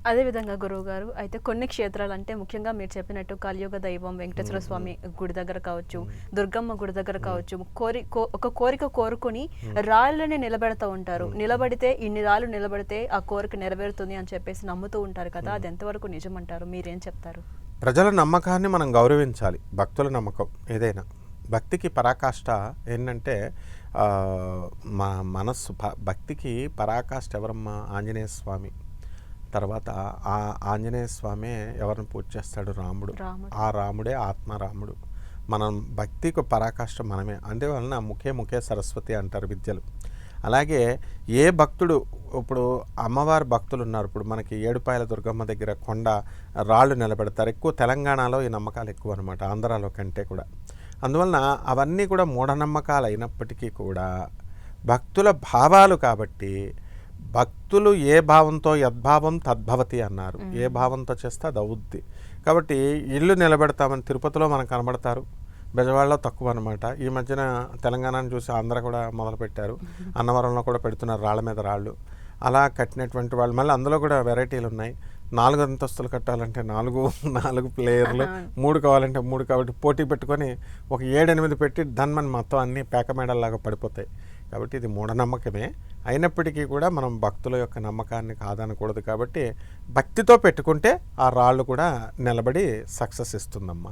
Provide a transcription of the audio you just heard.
అదేవిధంగా గురువుగారు అయితే కొన్ని క్షేత్రాలు అంటే ముఖ్యంగా మీరు చెప్పినట్టు కలియుగ దైవం వెంకటేశ్వర స్వామి గుడి దగ్గర కావచ్చు, దుర్గమ్మ గుడి దగ్గర కావచ్చు, ఒక కోరిక కోరుకుని రాళ్ళని నిలబెడతా ఉంటారు. నిలబడితే ఇన్ని రాళ్ళు నిలబడితే ఆ కోరిక నెరవేరుతుంది అని చెప్పేసి నమ్ముతూ ఉంటారు కదా, అది ఎంతవరకు నిజమంటారు? మీరేం చెప్తారు? ప్రజల నమ్మకాన్ని మనం గౌరవించాలి. భక్తుల నమ్మకం ఏదైనా, భక్తికి పరాకాష్ట ఏంటంటే మా మనస్సు భక్తికి పరాకాష్ట ఎవరమ్మా? ఆంజనేయ స్వామి. తర్వాత ఆ ఆంజనేయ స్వామి ఎవరిని పూజ చేస్తాడు? రాముడు. ఆ రాముడే ఆత్మారాముడు. మనం భక్తికి పరాకాష్ట మనమే. అందువలన ముఖే సరస్వతి అంటారు విద్యలు. అలాగే ఏ భక్తుడు, ఇప్పుడు అమ్మవారి భక్తులు ఉన్నారు, ఇప్పుడు మనకి ఏడుపాయల దుర్గమ్మ దగ్గర కొండ రాళ్ళు నిలబెడతారు. ఎక్కువ తెలంగాణలో ఈ నమ్మకాలు ఎక్కువ అనమాట, ఆంధ్రాలో కంటే కూడా. అందువలన అవన్నీ కూడా మూఢనమ్మకాలు అయినప్పటికీ కూడా భక్తుల భావాలు కాబట్టి, భక్తులు ఏ భావంతో యద్భావం తద్భవతి అన్నారు. ఏ భావంతో చేస్తే అది అవుద్ది. కాబట్టి ఇల్లు నిలబెడతామని తిరుపతిలో మనకు కనబడతారు, బెజవాడలో తక్కువ అనమాట. ఈ మధ్యన తెలంగాణను చూసి ఆంధ్ర కూడా మొదలుపెట్టారు. అన్నవరంలో కూడా పెడుతున్నారు రాళ్ళ మీద రాళ్ళు. అలా కట్టినటువంటి వాళ్ళు మళ్ళీ అందులో కూడా వెరైటీలు ఉన్నాయి. 4 అంతస్తులు కట్టాలంటే 4 ప్లేయర్లు, 3 కావాలంటే 3, కాబట్టి పోటీ పెట్టుకొని ఒక 7-8 పెట్టి ధన్మని మొత్తం అన్నీ పేకమేడల్లాగా పడిపోతాయి. కాబట్టి ఇది మూఢనమ్మకమే అయినప్పటికీ కూడా మనం భక్తుల యొక్క నమ్మకాన్ని కాదనకూడదు. కాబట్టి భక్తితో పెట్టుకుంటే ఆ రాళ్ళు కూడా నిలబడి సక్సెస్ ఇస్తుందమ్మా.